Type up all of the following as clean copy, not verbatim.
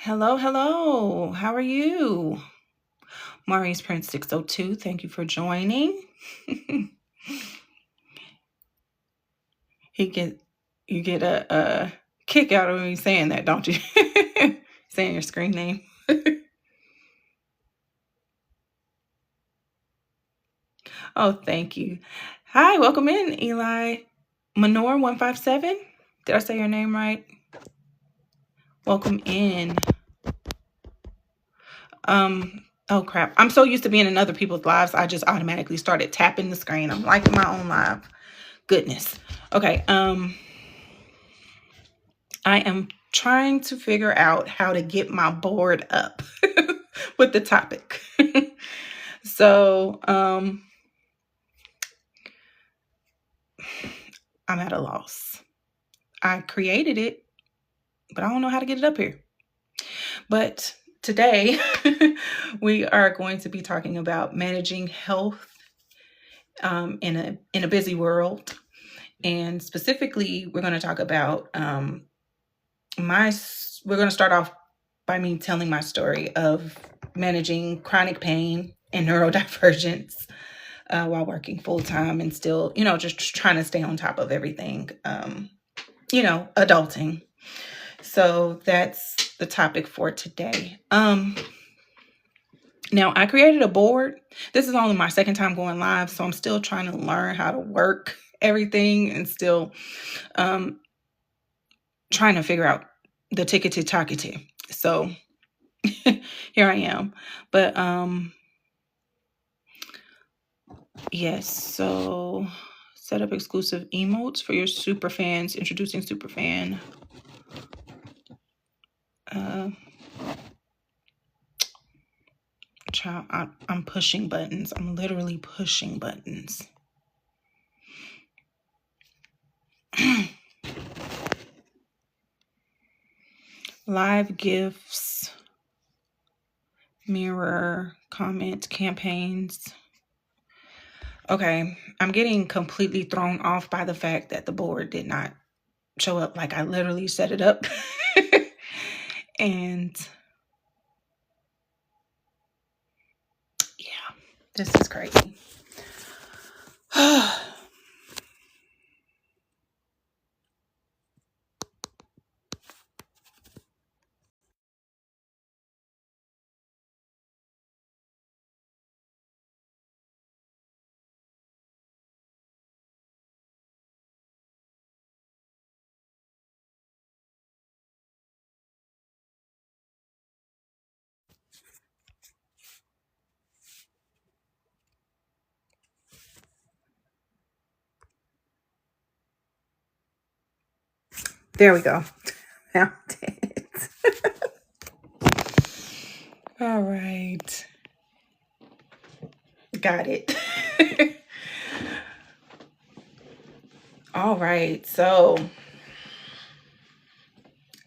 Hello, hello. How are you? Maurice Prince 602. Thank you for joining. he get you get a kick out of me saying that, don't you? Saying your screen name. Oh, thank you. Hi, welcome in, Eli. Manor 157. Did I say your name right? Welcome in. Oh crap. I'm so used to being in other people's lives, I just automatically started tapping the screen. I'm liking my own live. Goodness. Okay. I am trying to figure out how to get my board up with the topic. So, I'm at a loss. I created it, but I don't know how to get it up here. But today we are going to be talking about managing health in a busy world. And specifically, we're going to talk about we're going to start off by me telling my story of managing chronic pain and neurodivergence while working full time and still, just trying to stay on top of everything, adulting. So that's the topic for today. Now, I created a board. This is only my second time going live, so I'm still trying to learn how to work everything and still trying to figure out the tickety-tackety. So here I am. But yes, so set up exclusive emotes for your super fans. Introducing super fan. Child, I'm pushing buttons. I'm literally pushing buttons. Live gifts, mirror, comment, campaigns. Okay, I'm getting completely thrown off by the fact that the board did not show up. Like, I literally set it up. And yeah, this is crazy. There we go. Found it. All right. Got it. All right. So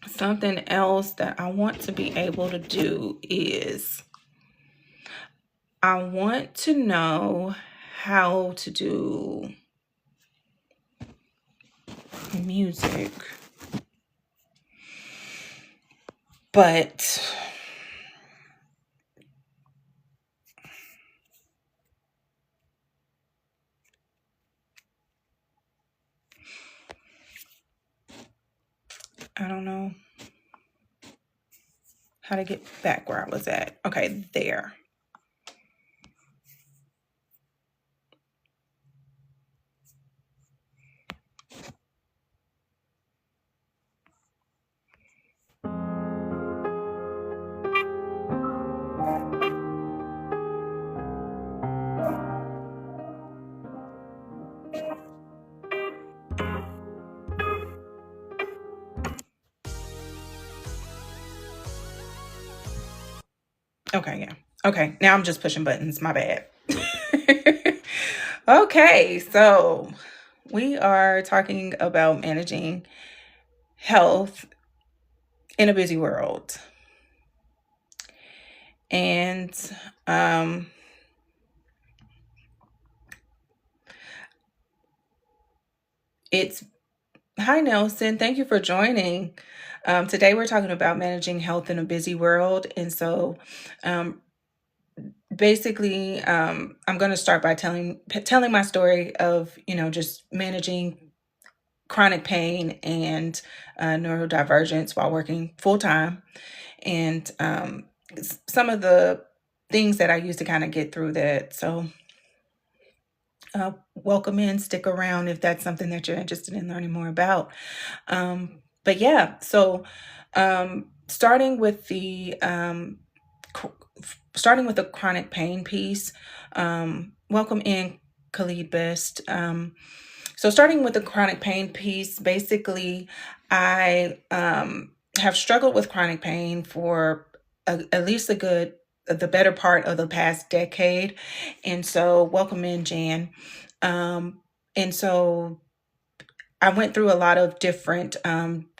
something else that I want to be able to do is I want to know how to do music. But I don't know how to get back where I was at. Okay, there. Okay, yeah. Okay, now I'm just pushing buttons. My bad. Okay, so we are talking about managing health in a busy world. And hi Nelson, thank you for joining. Today we're talking about managing health in a busy world. And so um, basically, I'm going to start by telling my story of, just managing chronic pain and neurodivergence while working full time. And some of the things that I use to kind of get through that. So welcome in, stick around if that's something that you're interested in learning more about. But yeah, so starting with the chronic pain piece. Welcome in, Khalid Best. So starting with the chronic pain piece, basically, I have struggled with chronic pain for at least the better part of the past decade. And so welcome in, Jan. Um, and so I went through a lot of different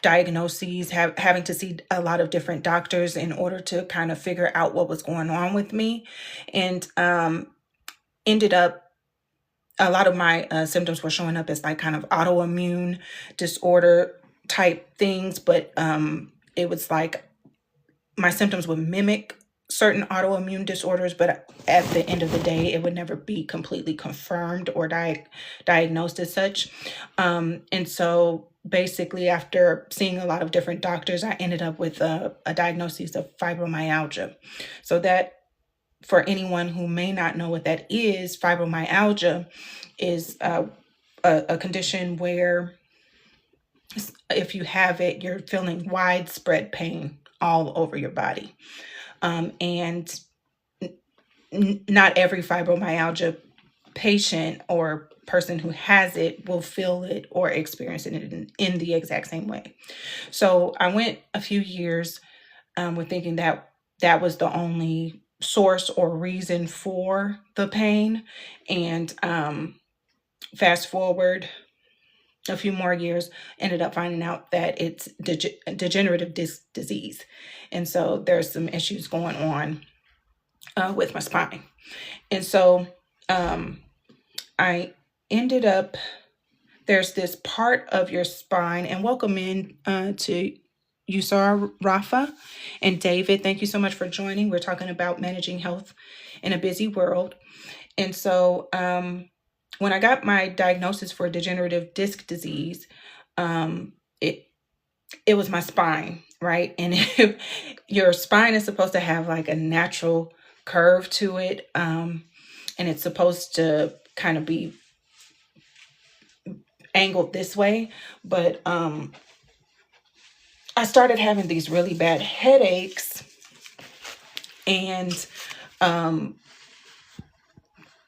diagnoses, having to see a lot of different doctors in order to kind of figure out what was going on with me. And ended up, a lot of my symptoms were showing up as like kind of autoimmune disorder type things, but it was like my symptoms would mimic certain autoimmune disorders, but at the end of the day, it would never be completely confirmed or diagnosed as such. And so basically, after seeing a lot of different doctors, I ended up with a diagnosis of fibromyalgia. So that, for anyone who may not know what that is, fibromyalgia is a condition where if you have it, you're feeling widespread pain all over your body. And not every fibromyalgia patient or person who has it will feel it or experience it in the exact same way. So I went a few years with thinking that that was the only source or reason for the pain. And fast forward a few more years, ended up finding out that it's degenerative disc disease. And so there's some issues going on with my spine. And so I ended up, there's this part of your spine, and welcome in to Yusara, Rafa, and David. Thank you so much for joining. We're talking about managing health in a busy world. And so when I got my diagnosis for degenerative disc disease, it was my spine, right? And your spine is supposed to have like a natural curve to it, and it's supposed to kind of be angled this way, but I started having these really bad headaches, and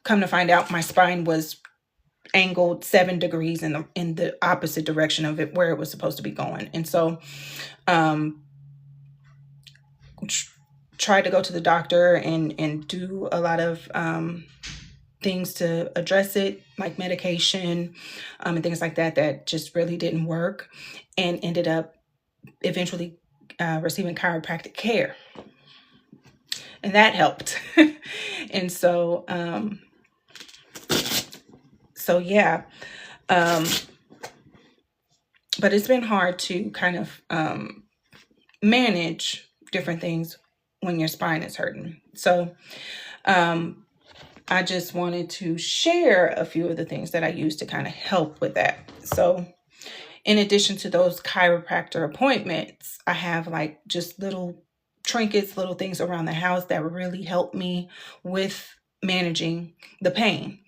come to find out, my spine was angled 7 degrees in the opposite direction of it, where it was supposed to be going. And so tried to go to the doctor and do a lot of things to address it, like medication and things like that, that just really didn't work, and ended up eventually receiving chiropractic care. And that helped. And so, yeah. But it's been hard to kind of manage different things when your spine is hurting. So I just wanted to share a few of the things that I use to kind of help with that. So in addition to those chiropractor appointments, I have like just little trinkets, little things around the house that really help me with managing the pain.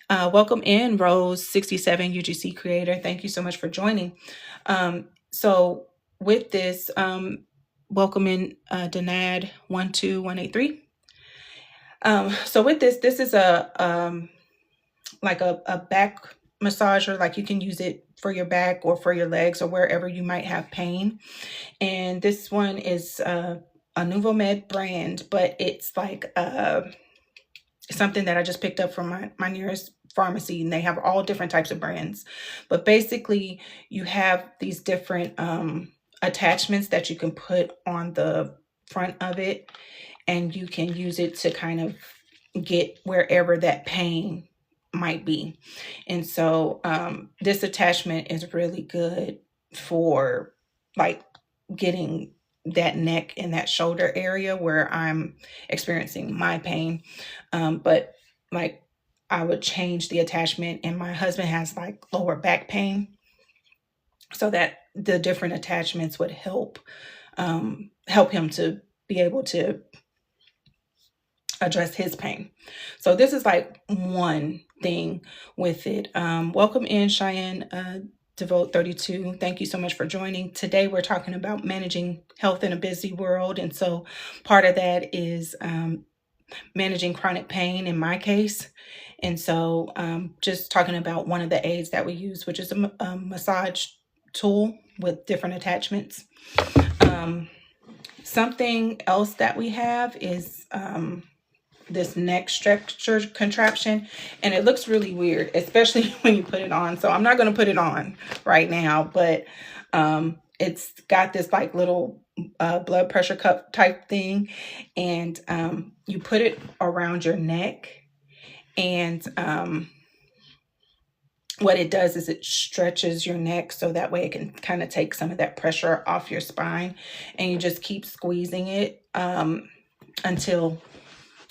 Welcome in, Rose 67 UGC creator. Thank you so much for joining. So with this, welcome in Danad 12183. So with this is a like a back massager. Like you can use it for your back or for your legs or wherever you might have pain. And this one is a Nuvomed brand, but it's like something that I just picked up from my nearest pharmacy, and they have all different types of brands. But basically you have these different attachments that you can put on the front of it, and you can use it to kind of get wherever that pain might be. And so this attachment is really good for like getting that neck and that shoulder area where I'm experiencing my pain. But like I would change the attachment, and my husband has like lower back pain, so that the different attachments would help him to be able to address his pain. So this is like one thing with it. Welcome in, Cheyenne. Devote 32. Thank you so much for joining. Today we're talking about managing health in a busy world. And so part of that is managing chronic pain in my case. And so just talking about one of the aids that we use, which is a massage tool with different attachments. Something else that we have is this neck stretcher contraption, and it looks really weird, especially when you put it on. So I'm not going to put it on right now, but it's got this like little blood pressure cup type thing, and you put it around your neck, and what it does is it stretches your neck so that way it can kind of take some of that pressure off your spine, and you just keep squeezing it until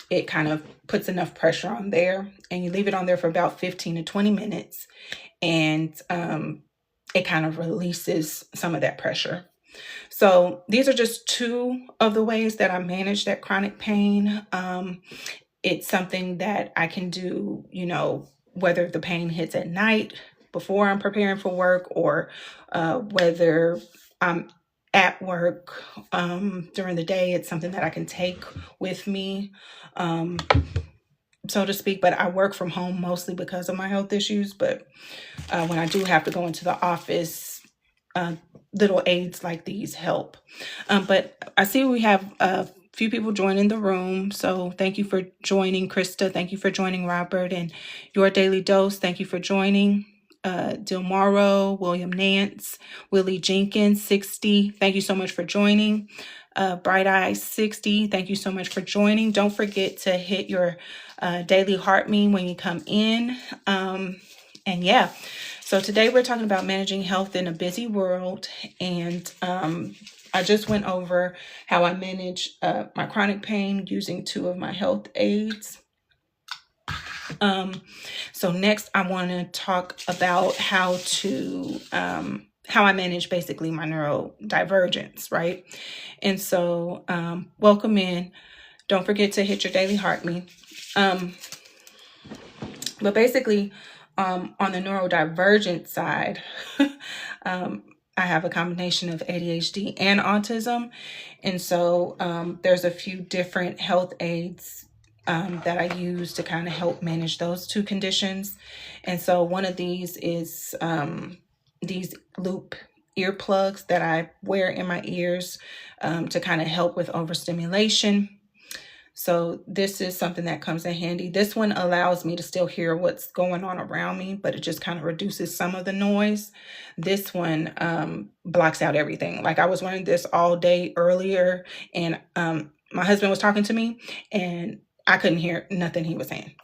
it kind of puts enough pressure on there, and you leave it on there for about 15 to 20 minutes, and it kind of releases some of that pressure. So these are just two of the ways that I manage that chronic pain. It's something that I can do, whether the pain hits at night before I'm preparing for work, or whether I'm at work during the day. It's something that I can take with me, so to speak. But I work from home mostly because of my health issues. But when I do have to go into the office, little aids like these help. But I see we have a few people joining the room. So thank you for joining, Krista. Thank you for joining, Robert. And Your Daily Dose, thank you for joining. Dilmaro, William Nance, Willie Jenkins, 60. Thank you so much for joining. Bright Eyes 60. Thank you so much for joining. Don't forget to hit your daily heart meme when you come in. And yeah, so today we're talking about managing health in a busy world. And I just went over how I manage my chronic pain using two of my health aids. So next I want to talk about how I manage basically my neurodivergence, right? And so welcome in. Don't forget to hit your daily heart meme. But basically, on the neurodivergent side, I have a combination of ADHD and autism. And so there's a few different health aids that I use to kind of help manage those two conditions. And so one of these is these loop earplugs that I wear in my ears to kind of help with overstimulation. So this is something that comes in handy. This one allows me to still hear what's going on around me, but it just kind of reduces some of the noise. This one blocks out everything. Like I was wearing this all day earlier, and my husband was talking to me, and I couldn't hear nothing he was saying.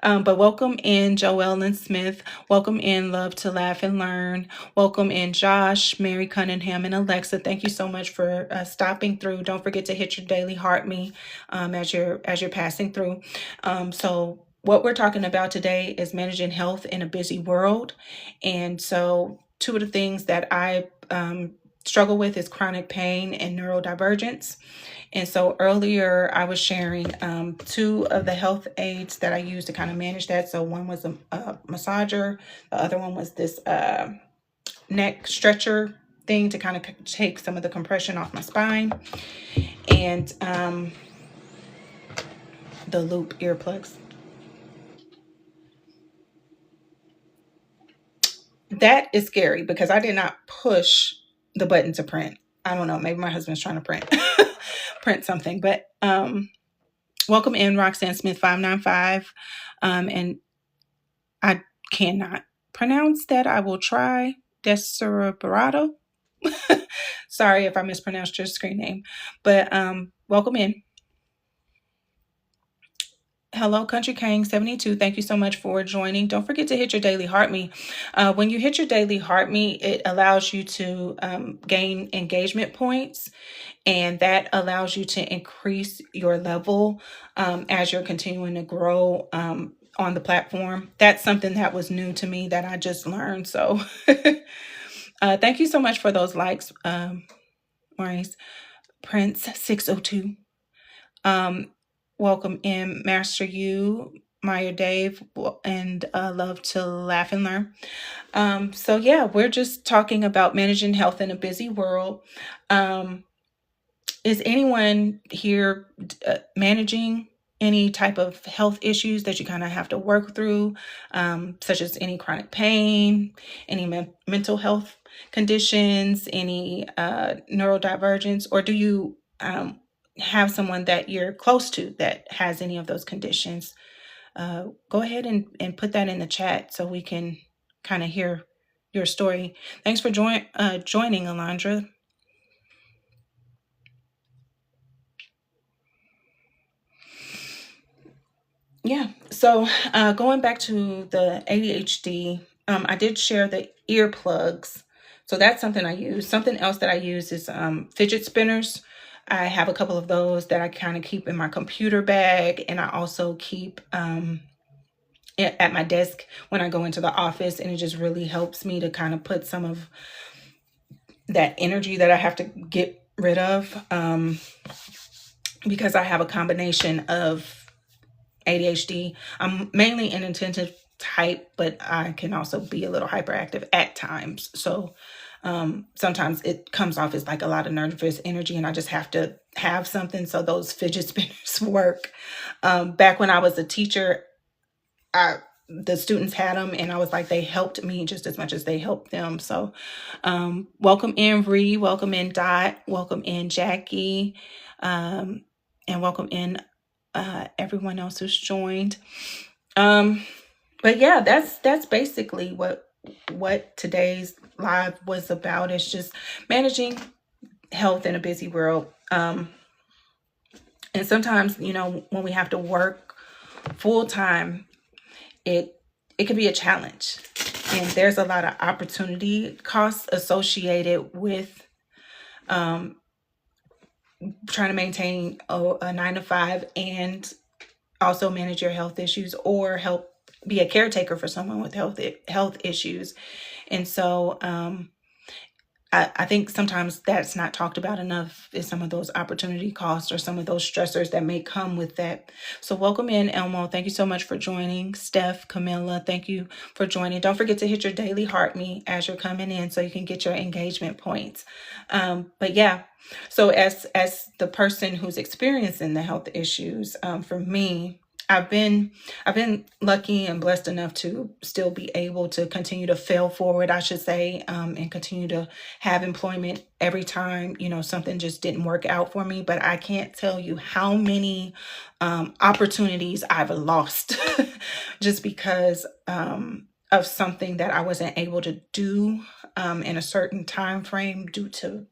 But welcome in, Joelle and Smith. Welcome in, Love to Laugh and Learn. Welcome in, Josh, Mary Cunningham, and Alexa. Thank you so much for stopping through. Don't forget to hit your daily heart me as you're passing through. So what we're talking about today is managing health in a busy world. And so two of the things that I struggle with is chronic pain and neurodivergence. And so earlier I was sharing two of the health aids that I use to kind of manage that. So one was a massager. The other one was this neck stretcher thing to kind of take some of the compression off my spine. And the loop earplugs. That is scary because I did not push the button to print. I don't know. Maybe my husband's trying to print something. But welcome in, Roxanne Smith 595. And I cannot pronounce that. I will try. Deserabrato. Sorry if I mispronounced your screen name. But welcome in. Hello, Country King 72. Thank you so much for joining. Don't forget to hit your daily heart me. When you hit your daily heart me, it allows you to gain engagement points, and that allows you to increase your level as you're continuing to grow on the platform. That's something that was new to me that I just learned. So thank you so much for those likes, Maurice. Prince 602. Welcome in Master You, Maya Dave, and Love to Laugh and Learn. So yeah, we're just talking about managing health in a busy world. Is anyone here managing any type of health issues that you kind of have to work through, such as any chronic pain, any mental health conditions, any neurodivergence, or do you have someone that you're close to that has any of those conditions? Go ahead and put that in the chat so we can kind of hear your story. Thanks for joining, Alondra. Yeah. So going back to the ADHD, I did share the earplugs. So that's something I use. Something else that I use is fidget spinners. I have a couple of those that I kind of keep in my computer bag, and I also keep at my desk when I go into the office, and it just really helps me to kind of put some of that energy that I have to get rid of, because I have a combination of ADHD. I'm mainly inattentive type, but I can also be a little hyperactive at times. So sometimes it comes off as like a lot of nervous energy, and I just have to have something. So those fidget spinners work. Back when I was a teacher, the students had them, and I was like, they helped me just as much as they helped them. So welcome in Ree, welcome in Dot, welcome in Jackie, and welcome in everyone else who's joined. But yeah, that's basically what today's live was about. It's just managing health in a busy world. And sometimes, when we have to work full time, it can be a challenge, and there's a lot of opportunity costs associated with trying to maintain a 9 to 5 and also manage your health issues, or help be a caretaker for someone with health issues. And so I think sometimes that's not talked about enough, is some of those opportunity costs or some of those stressors that may come with that. So welcome in, Elmo. Thank you so much for joining. Steph, Camilla, thank you for joining. Don't forget to hit your daily heart me as you're coming in so you can get your engagement points. But yeah, so as the person who's experiencing the health issues, for me, I've been lucky and blessed enough to still be able to continue to fail forward, I should say, and continue to have employment every time, something just didn't work out for me. But I can't tell you how many opportunities I've lost just because of something that I wasn't able to do in a certain time frame due to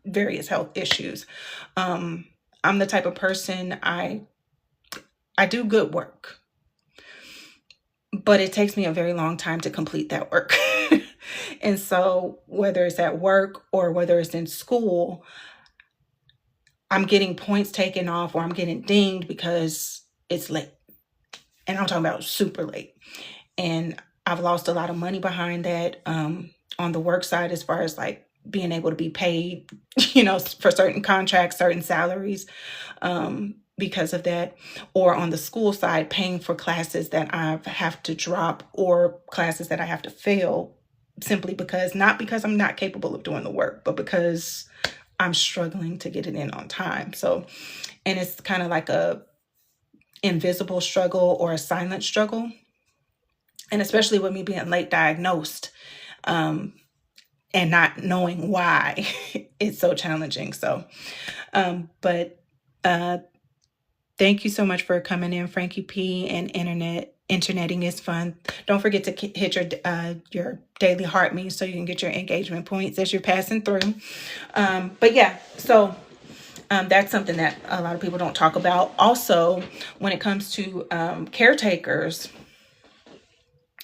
various health issues. I'm the type of person, I do good work, but it takes me a very long time to complete that work. And so whether it's at work or whether it's in school, I'm getting points taken off, or I'm getting dinged because it's late. And I'm talking about super late. And I've lost a lot of money behind that on the work side, as far as like being able to be paid, for certain contracts, certain salaries. Because of that, or on the school side, paying for classes that I have to drop, or classes that I have to fail, simply because, not because I'm not capable of doing the work, but because I'm struggling to get it in on time. So, and it's kind of like a invisible struggle or a silent struggle. And especially with me being late diagnosed, and not knowing why, it's so challenging. So, but thank you so much for coming in, Frankie P. And interneting is fun. Don't forget to hit your daily heart me so you can get your engagement points as you're passing through. But yeah, so That's something that a lot of people don't talk about. Also, when it comes to caretakers,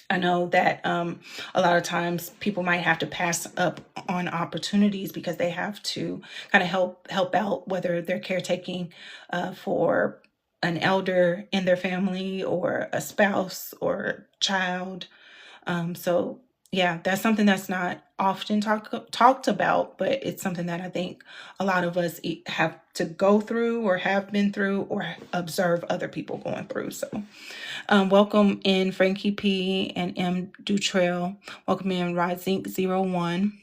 I know that a lot of times people might have to pass up on opportunities because they have to kind of help out, whether they're caretaking for an elder in their family or a spouse or child. So yeah, that's something that's not often talked about, but it's something that I think a lot of us have to go through or have been through or observe other people going through. So welcome in Frankie P and M. Dutrail. Welcome in Rizink01.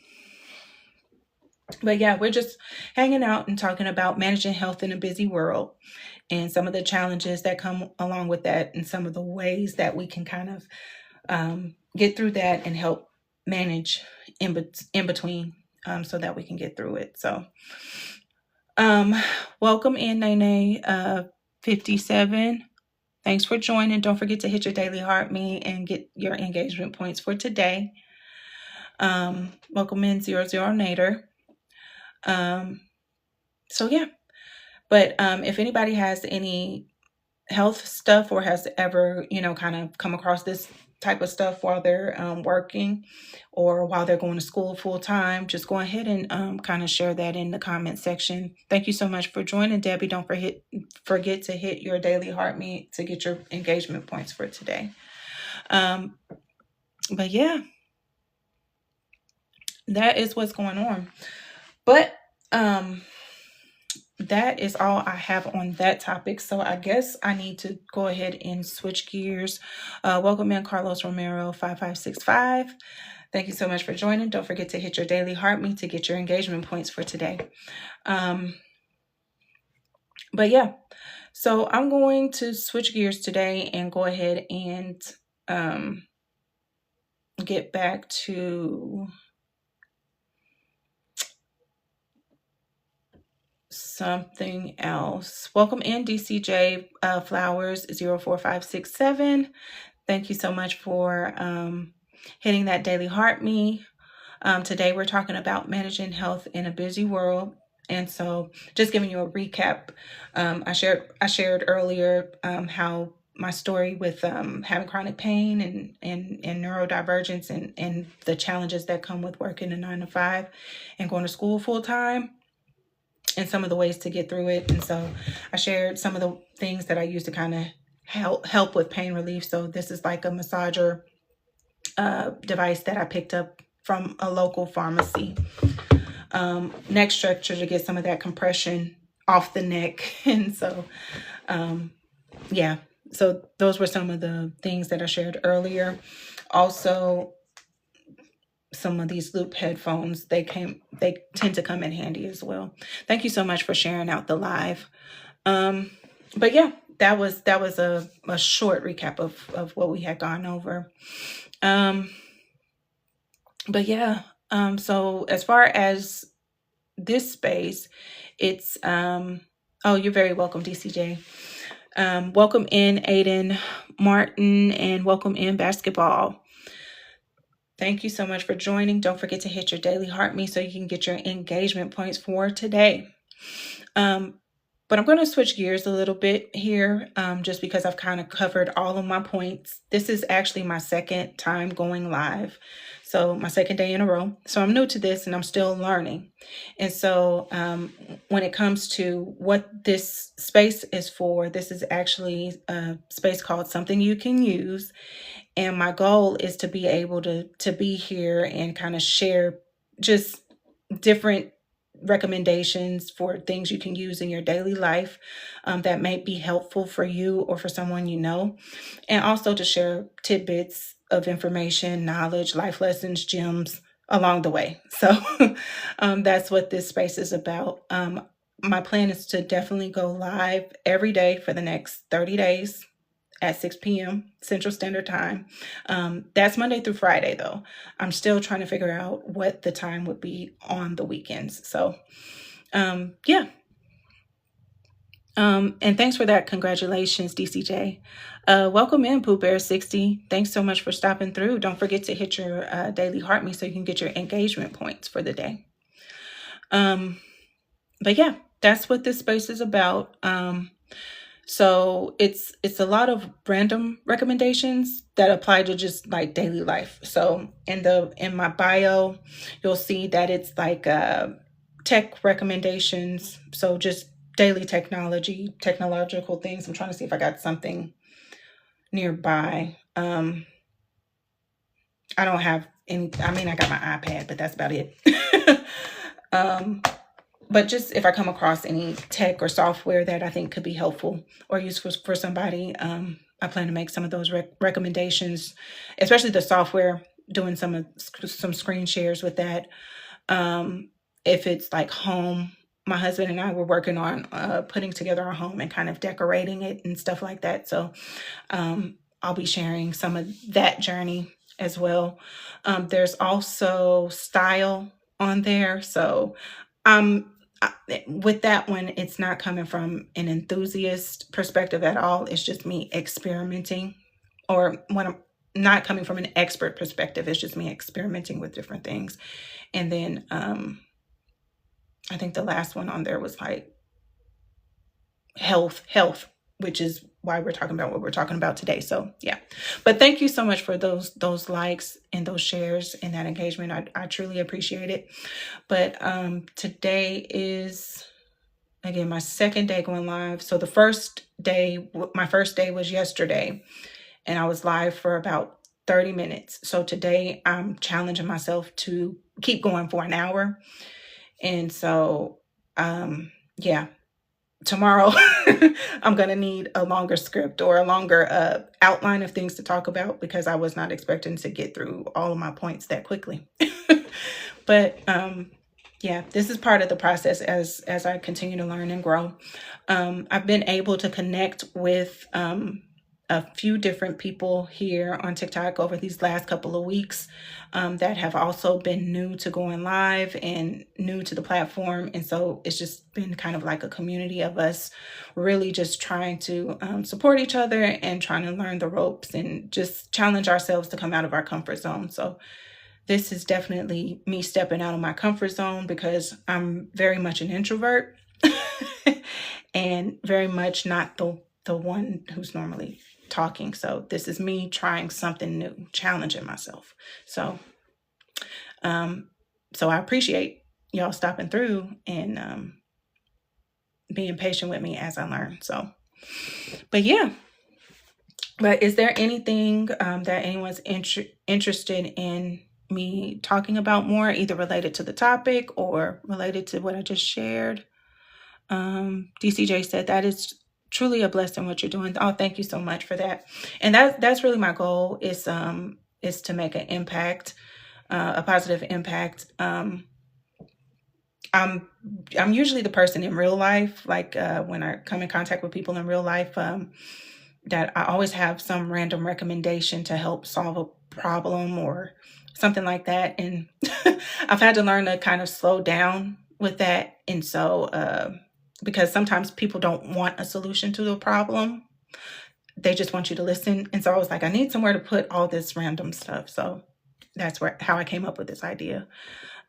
But yeah, we're just hanging out and talking about managing health in a busy world and some of the challenges that come along with that and some of the ways that we can kind of get through that and help manage in between so that we can get through it. So welcome in Nene 57. Thanks for joining. Don't forget to hit your daily heart me and get your engagement points for today. Welcome in 00 Nader. So yeah, but if anybody has any health stuff or has ever, kind of come across this type of stuff while they're working or while they're going to school full time, just go ahead and kind of share that in the comment section. Thank you so much for joining, Debbie. Don't forget to hit your daily heart me to get your engagement points for today. But yeah, that is what's going on. But that is all I have on that topic. So I guess I need to go ahead and switch gears. Welcome in Carlos Romero 5565. Thank you so much for joining. Don't forget to hit your daily heart me to get your engagement points for today. But yeah, so I'm going to switch gears today and go ahead and get back to something else. Welcome in DCJ Flowers 04567. Thank you so much for hitting that daily heart me. Today we're talking about managing health in a busy world. And so just giving you a recap, I shared earlier how my story with having chronic pain and neurodivergence and the challenges that come with working a 9 to 5 and going to school full time and some of the ways to get through it. And so I shared some of the things that I use to kind of help with pain relief. So this is like a massager device that I picked up from a local pharmacy. Neck stretcher to get some of that compression off the neck. And so, yeah, so those were some of the things that I shared earlier. Also, some of these loop headphones, they tend to come in handy as well. Thank you so much for sharing out the live. But yeah, that was a short recap of what we had gone over. But yeah, so as far as this space, it's oh, you're very welcome, DCJ. Welcome in Aiden Martin and welcome in Basketball. Thank you so much for joining. Don't forget to hit your daily heart me so you can get your engagement points for today. But I'm going to switch gears a little bit here just because I've kind of covered all of my points. This is actually my second time going live. So my second day in a row. So I'm new to this and I'm still learning. And so when it comes to what this space is for, this is actually a space called Something You Can Use. And my goal is to be able to be here and kind of share just different recommendations for things you can use in your daily life that may be helpful for you or for someone you know, and also to share tidbits of information, knowledge, life lessons, gems along the way. So that's what this space is about. My plan is to definitely go live every day for the next 30 days at 6 p.m. Central Standard Time. That's Monday through Friday, though. I'm still trying to figure out what the time would be on the weekends. So, yeah. And thanks for that. Congratulations, DCJ. Welcome in, Pooh Bear 60. Thanks so much for stopping through. Don't forget to hit your daily heart me so you can get your engagement points for the day. But yeah, that's what this space is about. So it's a lot of random recommendations that apply to just like daily life. So in my bio, you'll see that it's like tech recommendations. So just daily technological things. I'm trying to see if I got something nearby. I don't have any. I mean, I got my iPad, but that's about it. um, but just if I come across any tech or software that I think could be helpful or useful for somebody, I plan to make some of those recommendations, especially the software. Doing some screen shares with that. Um, if it's like home, my husband and I were working on putting together our home and kind of decorating it and stuff like that. So I'll be sharing some of that journey as well. There's also style on there. So with that one, it's not coming from an enthusiast perspective at all. It's just me experimenting, or when I'm not coming from an expert perspective, it's just me experimenting with different things. And then I think the last one on there was like health, which is why we're talking about what we're talking about today. So yeah, but thank you so much for those likes and those shares and that engagement. I truly appreciate it. But today is, again, my second day going live. So my first day was yesterday, and I was live for about 30 minutes. So today I'm challenging myself to keep going for an hour. And so yeah, tomorrow I'm going to need a longer script or a longer outline of things to talk about, because I was not expecting to get through all of my points that quickly. But yeah, this is part of the process as I continue to learn and grow. I've been able to connect with a few different people here on TikTok over these last couple of weeks that have also been new to going live and new to the platform. And so it's just been kind of like a community of us really just trying to support each other and trying to learn the ropes and just challenge ourselves to come out of our comfort zone. So this is definitely me stepping out of my comfort zone, because I'm very much an introvert and very much not the one who's normally talking. So this is me trying something new, challenging myself. So so I appreciate y'all stopping through and being patient with me as I learn. So, but yeah. But is there anything that anyone's interested in me talking about more, either related to the topic or related to what I just shared? DCJ said that is truly a blessing what you're doing. Oh, thank you so much for that. And that's really my goal, is to make an impact, a positive impact. I'm usually the person in real life, like when I come in contact with people in real life, that I always have some random recommendation to help solve a problem or something like that. And I've had to learn to kind of slow down with that. And so, because sometimes people don't want a solution to the problem, they just want you to listen. And so I was like, I need somewhere to put all this random stuff. So that's how I came up with this idea.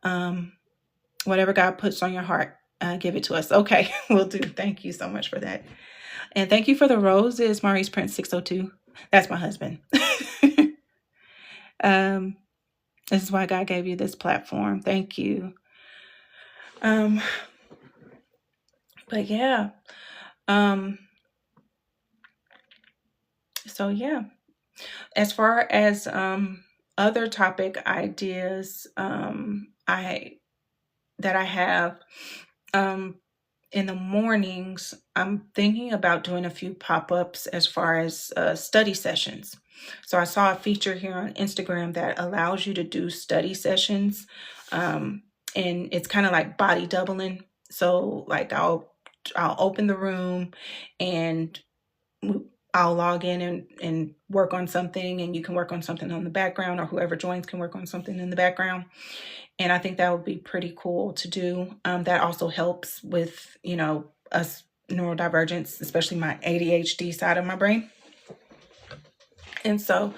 Whatever God puts on your heart, give it to us. Okay, will do. Thank you so much for that. And thank you for the roses, Maurice Prince 602. That's my husband. This is why God gave you this platform. Thank you. But yeah. So yeah. As far as other topic ideas I have, in the mornings, I'm thinking about doing a few pop-ups as far as study sessions. So I saw a feature here on Instagram that allows you to do study sessions. And it's kind of like body doubling. So like I'll open the room and I'll log in and work on something, and you can work on something on the background, or whoever joins can work on something in the background. And I think that would be pretty cool to do. That also helps with, us neurodivergence, especially my ADHD side of my brain. And so,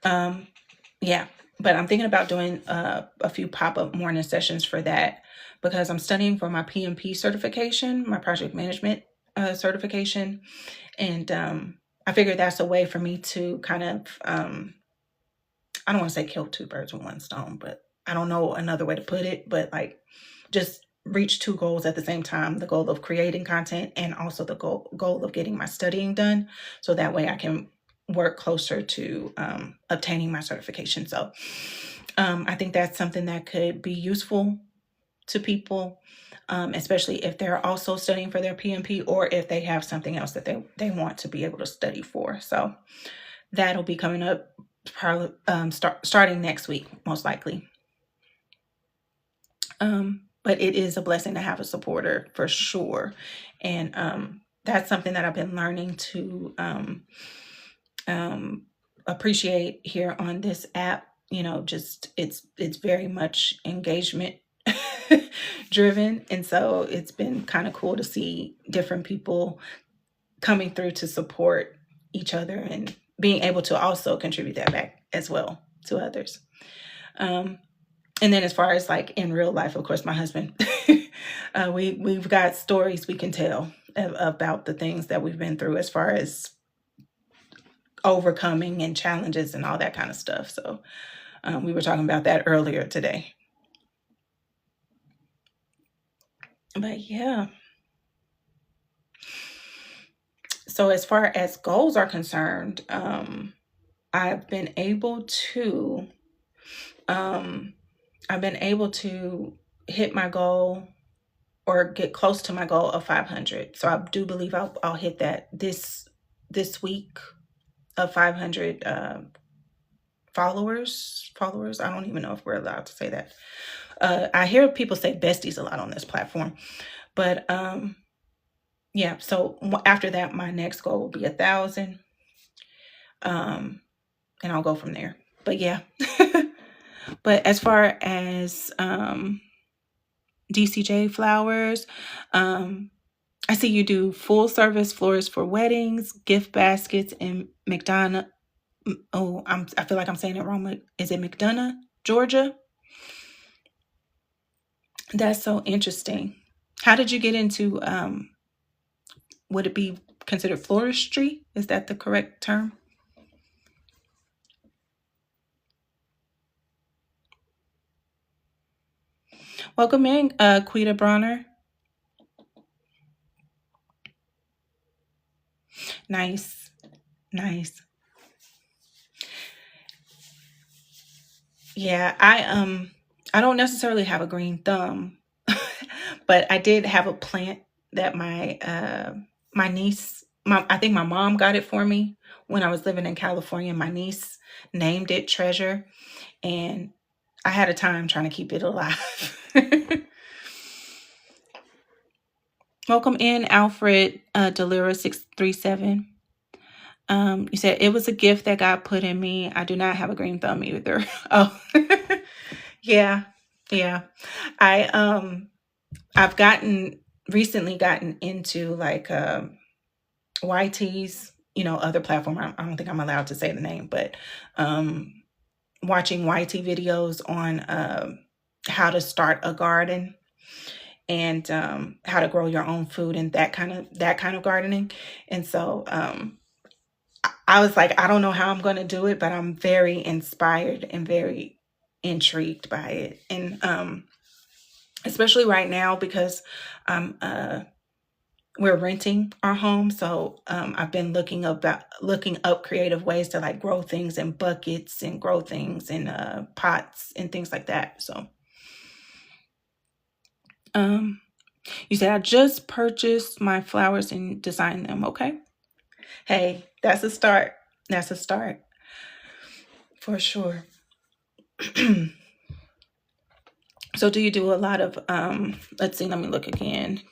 yeah, but I'm thinking about doing a few pop-up morning sessions for that. because I'm studying for my PMP certification, my project management certification. And I figured that's a way for me to kind of, I don't want to say kill two birds with one stone, but I don't know another way to put it, but like just reach two goals at the same time, the goal of creating content and also the goal of getting my studying done. So that way I can work closer to obtaining my certification. So I think that's something that could be useful to people, especially if they're also studying for their PMP or if they have something else that they want to be able to study for. So that'll be coming up probably starting next week, most likely. But it is a blessing to have a supporter for sure. And that's something that I've been learning to appreciate here on this app. You know, just it's very much engagement driven. And so it's been kind of cool to see different people coming through to support each other and being able to also contribute that back as well to others. And then as far as like in real life, of course, my husband, we've got stories we can tell about the things that we've been through as far as overcoming and challenges and all that kind of stuff. So we were talking about that earlier today. But yeah. So as far as goals are concerned, I've been able to hit my goal or get close to my goal of 500. So I do believe I'll hit that this week of 500 followers. I don't even know if we're allowed to say that. I hear people say besties a lot on this platform, but yeah. So after that, my next goal will be 1,000, and I'll go from there. But yeah. But as far as DCJ Flowers, I see you do full service florists for weddings, gift baskets in McDonough. Oh, I feel like I'm saying it wrong. Is it McDonough, Georgia? That's so interesting. How did you get into, would it be considered floristry? Is that the correct term? Welcome in, Quita Bronner. Nice. Yeah, I don't necessarily have a green thumb, but I did have a plant that my niece, I think my mom got it for me when I was living in California. My niece named it Treasure, and I had a time trying to keep it alive. Welcome in, Alfred Delira 637. You said it was a gift that God put in me. I do not have a green thumb either. Oh, yeah. I've recently gotten into like YT's, other platform. I don't think I'm allowed to say the name, but watching YT videos on how to start a garden and how to grow your own food and that kind of gardening. And so I was like, I don't know how I'm going to do it, but I'm very inspired and very intrigued by it. And especially right now because we're renting our home. So I've been looking up creative ways to like grow things in buckets and grow things in pots and things like that. So you said I just purchased my flowers and designed them. Okay. Hey, that's a start. For sure. So do you do a lot of, let's see, let me look again.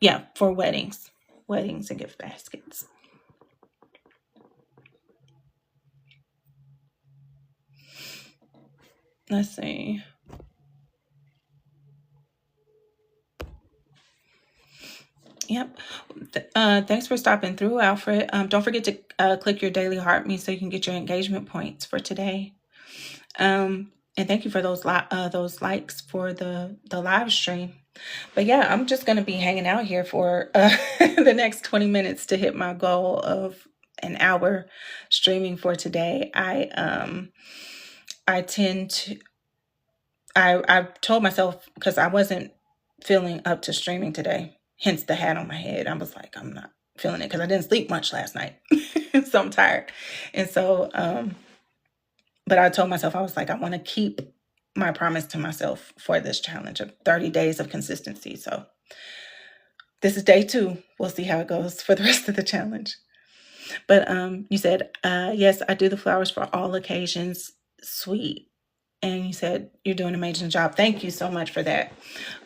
Yeah, for weddings and gift baskets. Let's see. Yep. Thanks for stopping through, Alfred. Don't forget to click your daily heart me so you can get your engagement points for today. And thank you for those likes for the live stream. But yeah, I'm just gonna be hanging out here for the next 20 minutes to hit my goal of an hour streaming for today. I tend to I told myself, because I wasn't feeling up to streaming today, hence the hat on my head. I was like, I'm not feeling it because I didn't sleep much last night. So I'm tired. And so but I told myself, I was like, I want to keep my promise to myself for this challenge of 30 days of consistency. So this is day 2. We'll see how it goes for the rest of the challenge. But you said, yes, I do the flowers for all occasions. Sweet. And you said you're doing an amazing job. Thank you so much for that.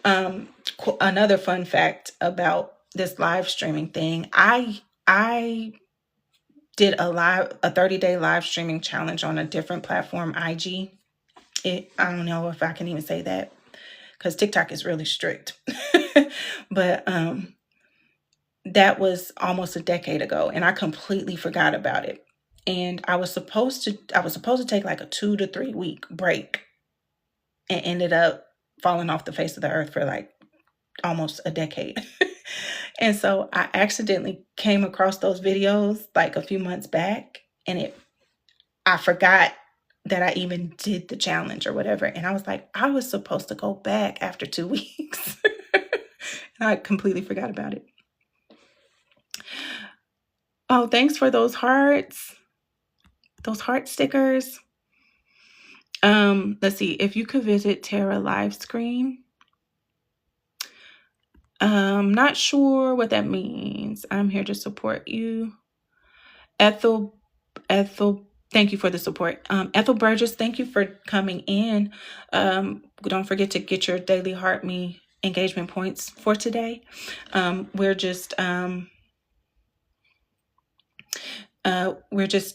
Another fun fact about this live streaming thing, I did a 30-day live streaming challenge on a different platform, IG. I don't know if I can even say that because TikTok is really strict. But that was almost a decade ago, and I completely forgot about it. And I was supposed to take like a 2 to 3 week break, and ended up falling off the face of the earth for like almost a decade. And so I accidentally came across those videos like a few months back, and I forgot that I even did the challenge or whatever. And I was like, I was supposed to go back after 2 weeks. And I completely forgot about it. Oh, thanks for those hearts. Those heart stickers. Let's see. If you could visit Tara live screen. Not sure what that means. I'm here to support you. Ethel, thank you for the support. Ethel Burgess, thank you for coming in. Don't forget to get your daily Heart Me engagement points for today. We're just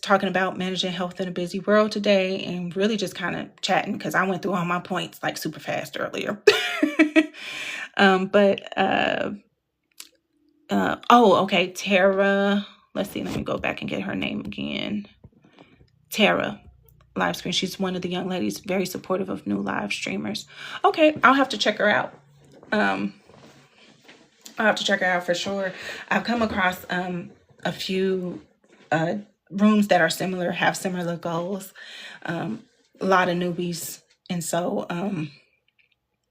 talking about managing health in a busy world today, and really just kind of chatting because I went through all my points like super fast earlier. Okay, Tara. Let's see, let me go back and get her name again. Tara live stream. She's one of the young ladies, very supportive of new live streamers. Okay, I'll have to check her out. I'll have to check her out for sure. I've come across a few rooms that are similar, have similar goals. A lot of newbies, and so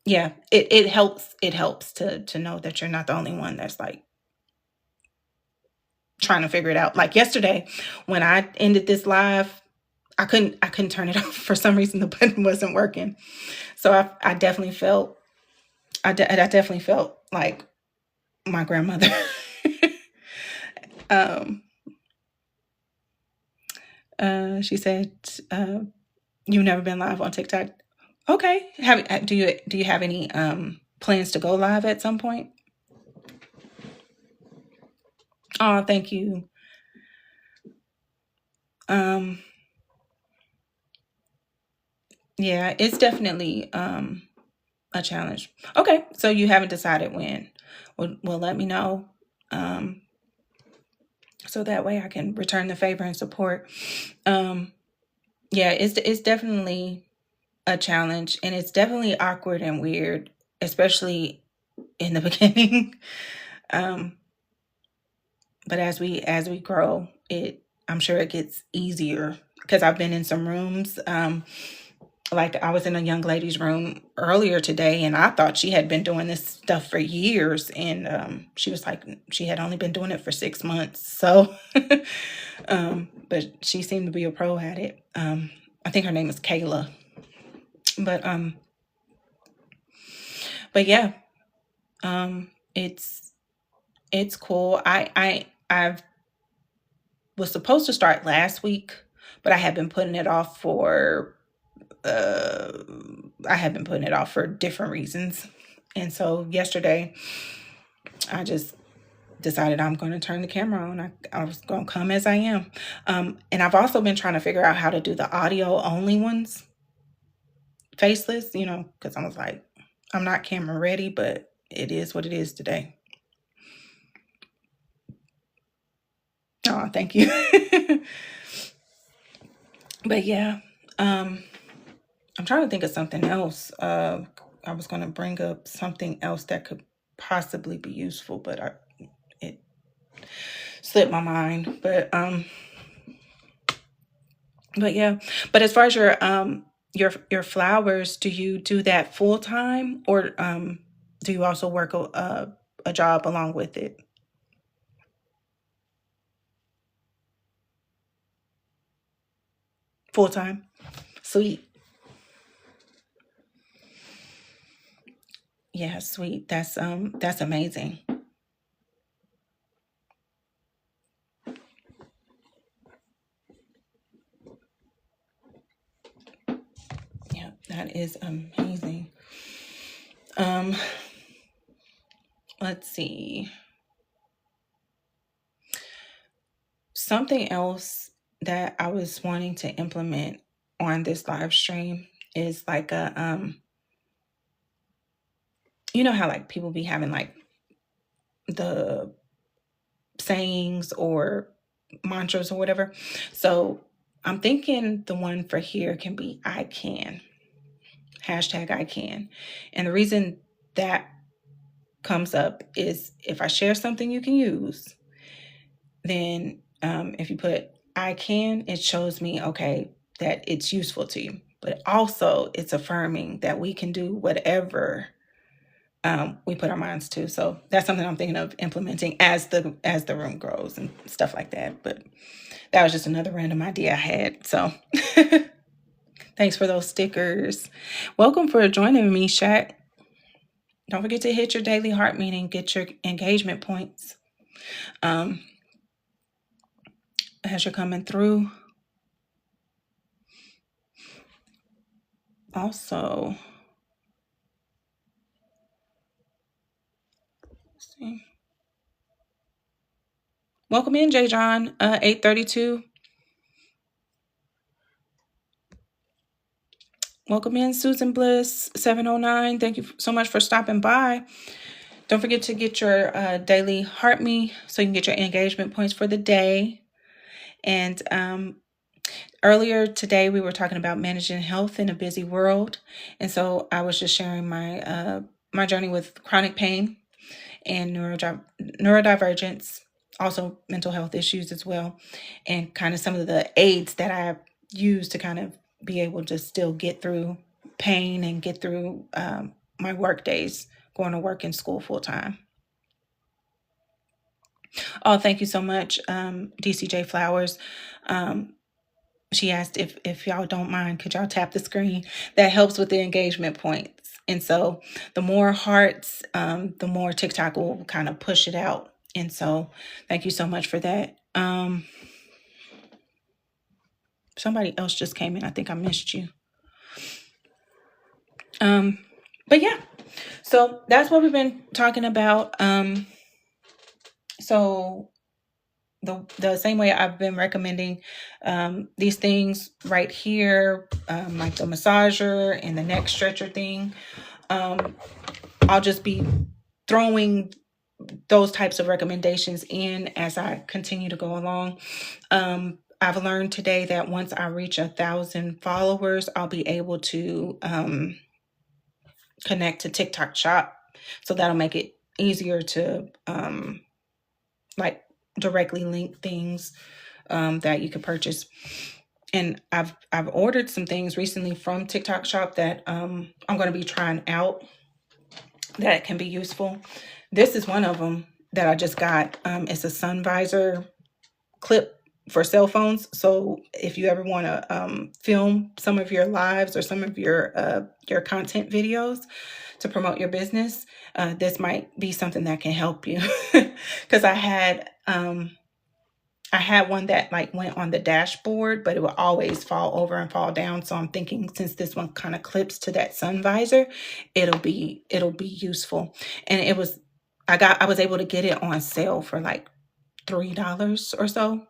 yeah, it helps. It helps to know that you're not the only one that's like trying to figure it out. Like yesterday, when I ended this live, I couldn't turn it off for some reason. The button wasn't working, so I definitely felt I definitely felt like my grandmother. She said, "You've never been live on TikTok." Okay, do you have any plans to go live at some point? Oh, thank you. Yeah, it's definitely a challenge. Okay, so you haven't decided when. Well, let me know. So that way I can return the favor and support. Yeah, it's definitely a challenge, and it's definitely awkward and weird, especially in the beginning. But as we grow, I'm sure it gets easier because I've been in some rooms. Like I was in a young lady's room earlier today, and I thought she had been doing this stuff for years, and she was like she had only been doing it for 6 months. So, but she seemed to be a pro at it. I think her name is Kayla. But yeah, it's cool. I was supposed to start last week, but I had been putting it off for different reasons. And so yesterday, I just decided I'm going to turn the camera on. I was going to come as I am. And I've also been trying to figure out how to do the audio only ones, faceless, because I was like, I'm not camera ready, but it is what it is today. Oh, thank you. But yeah, I'm trying to think of something else. I was going to bring up something else that could possibly be useful, but it slipped my mind. But yeah. But as far as your flowers, do you do that full time, or do you also work a job along with it? Full time. Sweet. Yeah, sweet. That's amazing. Yeah, that is amazing. Um, let's see. Something else that I was wanting to implement on this live stream is like you know how like people be having like the sayings or mantras or whatever. So I'm thinking the one for here can be I can. Hashtag I can. And the reason that comes up is if I share something you can use, then if you put I can, it shows me, okay, that it's useful to you. But also it's affirming that we can do whatever we put our minds to. So that's something I'm thinking of implementing as the room grows and stuff like that. But that was just another random idea I had. So thanks for those stickers. Welcome for joining me, Shaq. Don't forget to hit your daily heart meeting, get your engagement points um, as you're coming through. Also, let's see. Welcome in, J. John, 832. Welcome in, Susan Bliss, 709. Thank you so much for stopping by. Don't forget to get your daily heart me so you can get your engagement points for the day. And earlier today, we were talking about managing health in a busy world. And so I was just sharing my journey with chronic pain and neurodivergence, also mental health issues as well, and kind of some of the aids that I use to kind of be able to still get through pain and get through my work days, going to work and school full time. Oh, thank you so much, DCJ Flowers. She asked if y'all don't mind, could y'all tap the screen? That helps with the engagement points. And so the more hearts, the more TikTok will kind of push it out. And so thank you so much for that. Somebody else just came in. I think I missed you. But yeah, so that's what we've been talking about. So the same way I've been recommending these things right here, like the massager and the neck stretcher thing, I'll just be throwing those types of recommendations in as I continue to go along. I've learned today that once I reach 1,000 followers, I'll be able to connect to TikTok Shop. So that'll make it easier to like directly link things that you could purchase. And I've ordered some things recently from TikTok Shop that I'm going to be trying out that can be useful. This is one of them that I just got. It's a sun visor clip for cell phones. So if you ever want to film some of your lives or some of your content videos to promote your business, this might be something that can help you. Because I had one that like went on the dashboard, but it would always fall over and fall down. So I'm thinking since this one kind of clips to that sun visor, it'll be useful. And I was able to get it on sale for like $3 or so.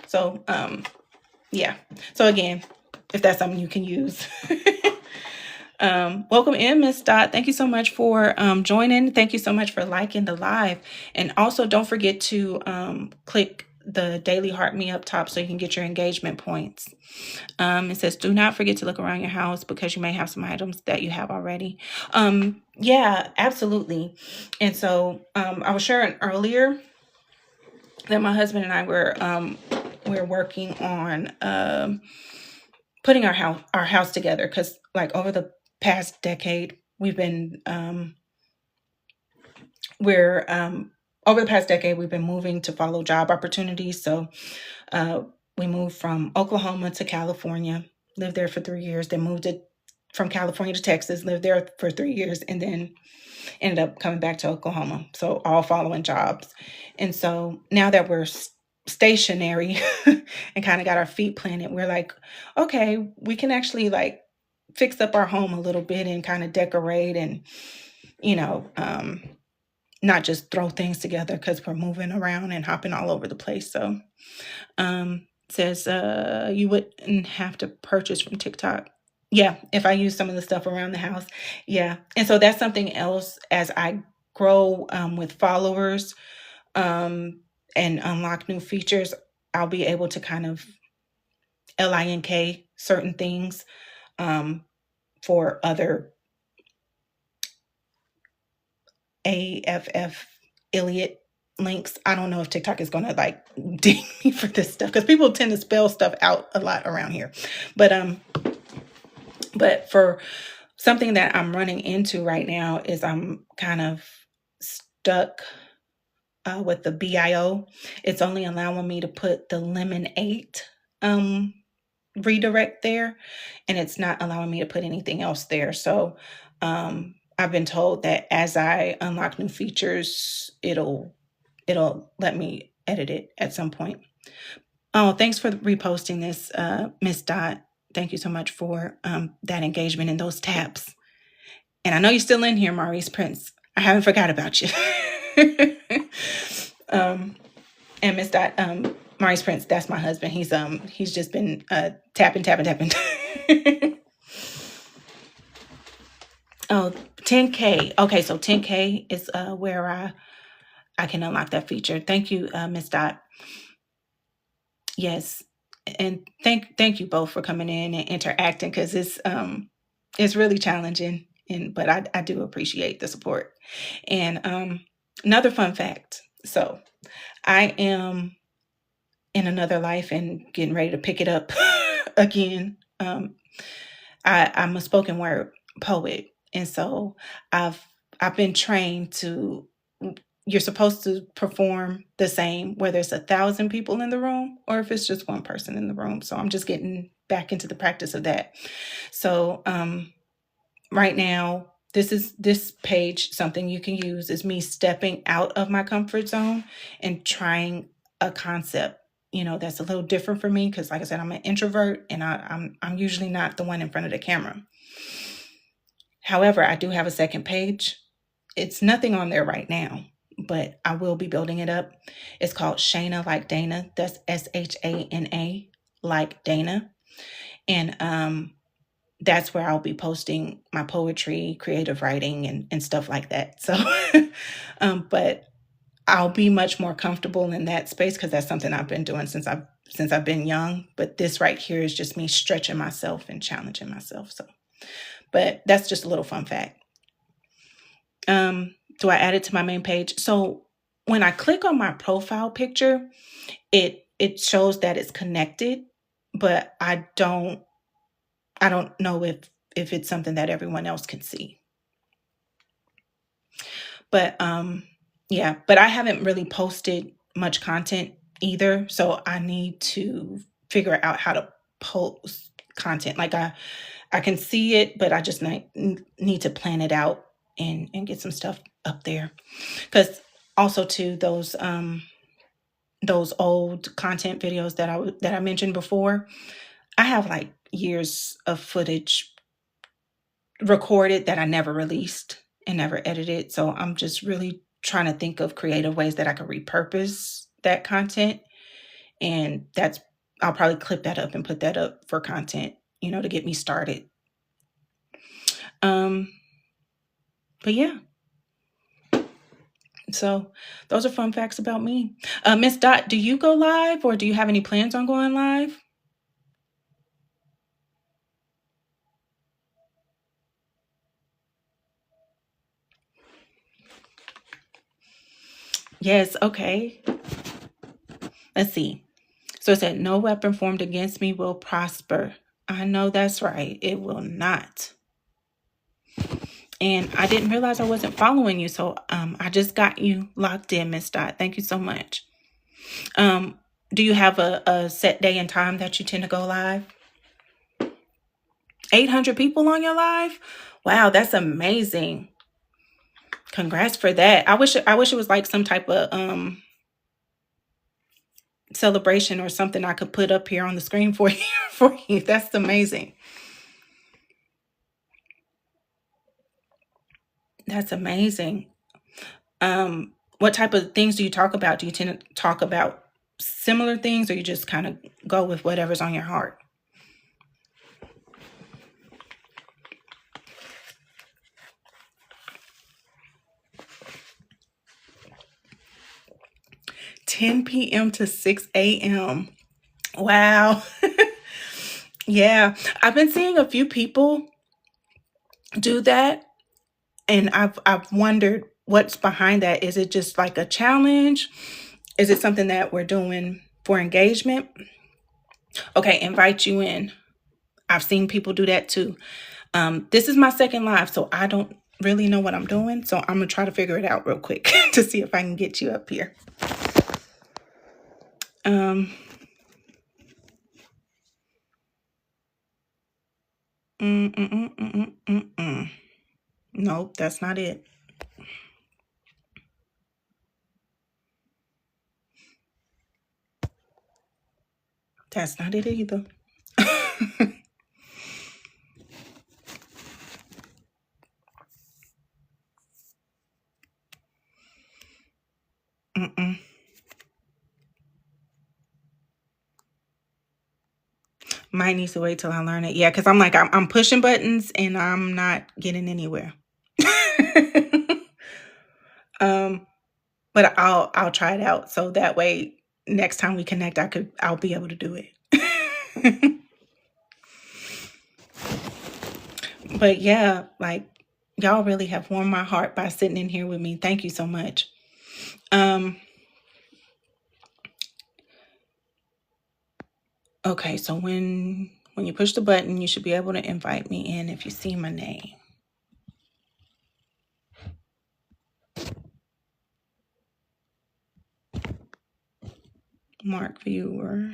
So yeah. So again, if that's something you can use. Welcome in, Miss Dot. Thank you so much for joining. Thank you so much for liking the live. And also don't forget to click the daily heart me up top so you can get your engagement points. It says, do not forget to look around your house because you may have some items that you have already. Yeah, absolutely. And so I was sharing earlier that my husband and I we're working on putting our house together, because like over the past decade we're over the past decade we've been moving to follow job opportunities. So uh, we moved from Oklahoma to California, lived there for 3 years, then from California to Texas, lived there for 3 years, and then ended up coming back to Oklahoma. So all following jobs. And so now that we're stationary and kind of got our feet planted, we're like, okay, we can actually like fix up our home a little bit and kind of decorate and, you know, not just throw things together because we're moving around and hopping all over the place. So says you wouldn't have to purchase from TikTok. Yeah, if I use some of the stuff around the house. Yeah. And so that's something else as I grow with followers and unlock new features, I'll be able to kind of link certain things for other affiliate links. I don't know if TikTok is going to like ding me for this stuff because people tend to spell stuff out a lot around here. But for something that I'm running into right now is I'm kind of stuck with the BIO. It's only allowing me to put the Lemon 8 redirect there, and it's not allowing me to put anything else there. So I've been told that as I unlock new features, it'll let me edit it at some point. Oh, thanks for reposting this, Miss Dot. Thank you so much for that engagement and those taps. And I know you're still in here, Maurice Prince. I haven't forgot about you. And Miss Dot, Maurice Prince, that's my husband. He's just been tapping. Oh, 10K. Okay, so 10K is where I can unlock that feature. Thank you, Miss Dot. Yes, and thank you both for coming in and interacting, because it's really challenging, but I do appreciate the support. And another fun fact. So I am in another life and getting ready to pick it up again. I'm a spoken word poet, and so I've been trained to. You're supposed to perform the same, whether it's 1,000 people in the room or if it's just one person in the room. So I'm just getting back into the practice of that. So right now, this page, something you can use is me stepping out of my comfort zone and trying a concept, that's a little different for me, because like I said, I'm an introvert and I'm usually not the one in front of the camera. However, I do have a second page. It's nothing on there right now, but I will be building it up. It's called Shana Like Dana. That's SHANA like Dana. And that's where I'll be posting my poetry, creative writing, and stuff like that. So, but I'll be much more comfortable in that space because that's something I've been doing since I've been young. But this right here is just me stretching myself and challenging myself. So, but that's just a little fun fact. Do I add it to my main page? So when I click on my profile picture, it shows that it's connected, but I don't know if it's something that everyone else can see. But yeah, but I haven't really posted much content either, so I need to figure out how to post content. Like I can see it, but I just need to plan it out and get some stuff up there. Because also too, those old content videos that I mentioned before, I have like years of footage recorded that I never released and never edited. So I'm just really trying to think of creative ways that I could repurpose that content. And I'll probably clip that up and put that up for content, to get me started. But yeah, So those are fun facts about me. Miss Dot, do you go live or do you have any plans on going live? Yes, okay. Let's see. So it said, no weapon formed against me will prosper. I know that's right. It will not. And I didn't realize I wasn't following you. So I just got you locked in, Miss Dot. Thank you so much. Do you have a set day and time that you tend to go live? 800 people on your live? Wow, that's amazing. Congrats for that. I wish it was like some type of celebration or something I could put up here on the screen for you. For you. That's amazing. That's amazing. What type of things do you talk about? Do you tend to talk about similar things or you just kind of go with whatever's on your heart? $10 p.m. to 6 a.m. Wow. Yeah. I've been seeing a few people do that. And I've wondered what's behind that. Is it just like a challenge? Is it something that we're doing for engagement? Okay, invite you in. I've seen people do that too. This is my second live, so I don't really know what I'm doing. So I'm going to try to figure it out real quick to see if I can get you up here. Nope, that's not it. That's not it either. Might need to wait till I learn it. Yeah, because I'm like, I'm pushing buttons and I'm not getting anywhere. But I'll try it out so that way next time we connect, I'll be able to do it. But yeah, like y'all really have warmed my heart by sitting in here with me. Thank you so much. Okay, so when you push the button, you should be able to invite me in if you see my name. Mark viewer.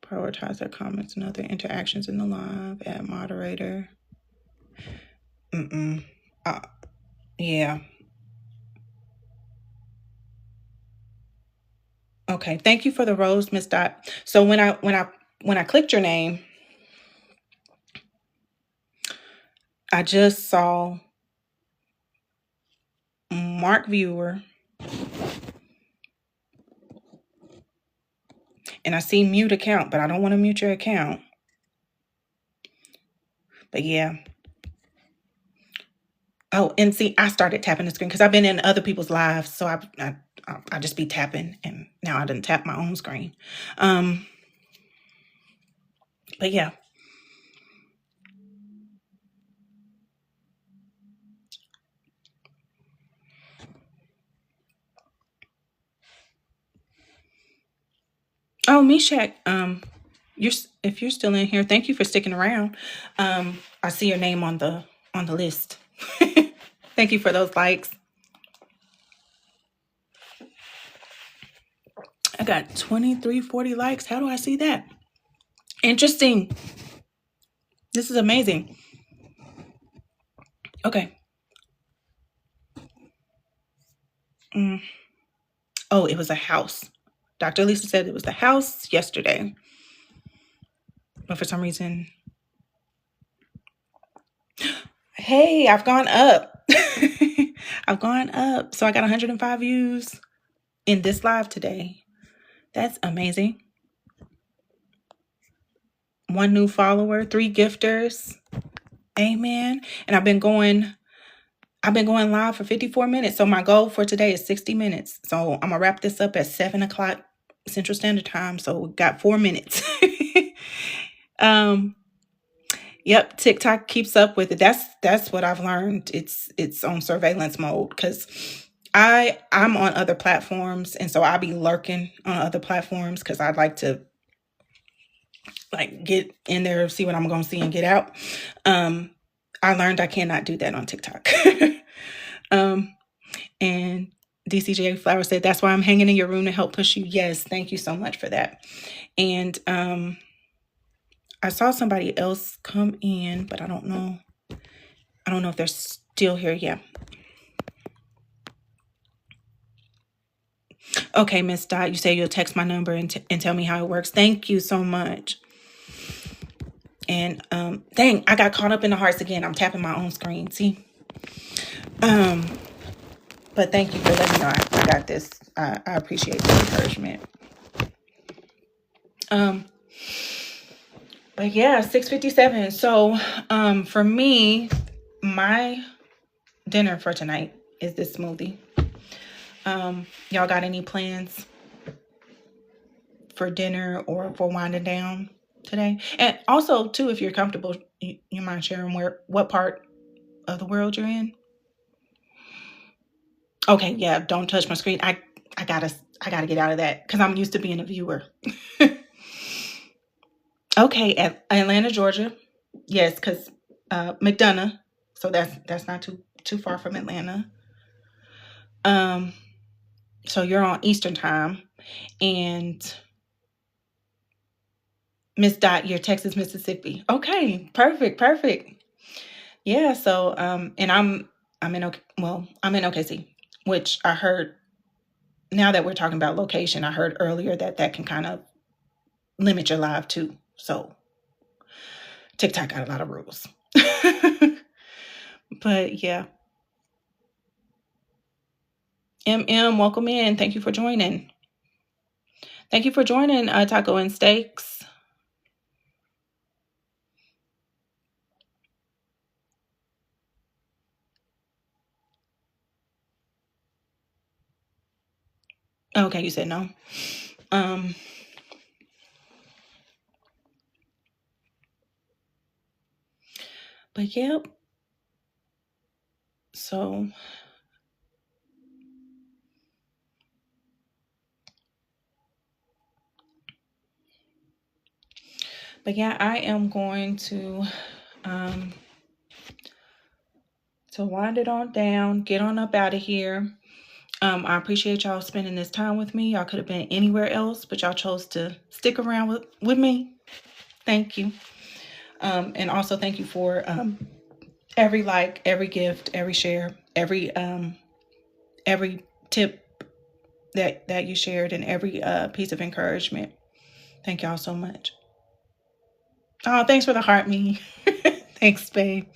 Prioritize their comments and other interactions in the live. Add moderator. Yeah. Okay. Thank you for the rose, Miss Dot. So when I clicked your name, I just saw Mark viewer. And I see mute account, but I don't want to mute your account. But yeah. Oh, and see, I started tapping the screen because I've been in other people's lives. So I just be tapping and now I didn't tap my own screen. But yeah. Oh, Meshach, if you're still in here, thank you for sticking around. I see your name on the list. Thank you for those likes. I got 2340 likes. How do I see that? Interesting. This is amazing. Okay. Oh, it was a house. Dr. Lisa said it was the house yesterday. But for some reason, hey, I've gone up. I've gone up. So I got 105 views in this live today. That's amazing. 1 new follower, 3 gifters. Amen. And I've been going I've been going live for 54 minutes. So my goal for today is 60 minutes. So I'm going to wrap this up at 7 o'clock Central Standard Time. So we got 4 minutes. um, Yep, TikTok keeps up with it. That's what I've learned. It's on surveillance mode because I'm on other platforms, and so I'll be lurking on other platforms because I'd like to like get in there, see what I'm gonna see and get out. I learned I cannot do that on TikTok. um, and DCJ Flower said that's why I'm hanging in your room to help push you. Yes, thank you so much for that. And I saw somebody else come in, but I don't know. I don't know if they're still here. Yeah. Okay, Miss Dot, you say you'll text my number and tell me how it works. Thank you so much. And dang, I got caught up in the hearts again. I'm tapping my own screen. See? But thank you for letting me know I got this. I appreciate the encouragement. But yeah, 6:57. So for me, my dinner for tonight is this smoothie. Y'all got any plans for dinner or for winding down today? And also, too, if you're comfortable, you mind sharing what part of the world you're in? Okay, yeah, don't touch my screen. I gotta get out of that because I'm used to being a viewer. Okay, at Atlanta, Georgia. Yes, because McDonough. So that's not too far from Atlanta. So you're on Eastern time, and Miss Dot, you're Texas, Mississippi. Okay, perfect. Yeah. So and I'm in I'm in OKC, which I heard. Now that we're talking about location, I heard earlier that can kind of limit your live too. So TikTok got a lot of rules. But yeah. Welcome in. Thank you for joining. Thank you for joining Taco and Steaks. Okay, you said no. But yeah. So but yeah, I am going to wind it on down, get on up out of here. I appreciate y'all spending this time with me. Y'all could have been anywhere else, but y'all chose to stick around with me. Thank you. And also thank you for every like, every gift, every share, every tip that you shared, and every piece of encouragement. Thank y'all so much. Oh, thanks for the heart, me. Thanks, babe.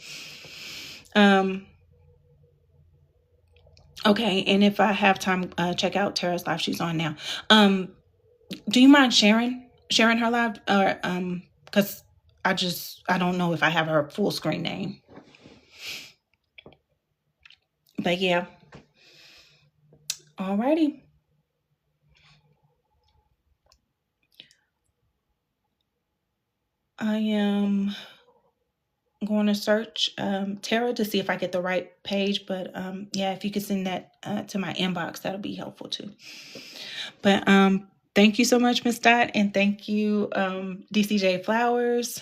Okay, and if I have time, check out Tara's live. She's on now. Do you mind sharing her live, or because I don't know if I have her full screen name. But yeah. Alrighty. I am going to search Tara to see if I get the right page. But yeah, if you could send that to my inbox, that'll be helpful too. But thank you so much, Miss Dot, and thank you, DCJ Flowers.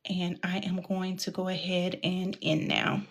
And I am going to go ahead and end now.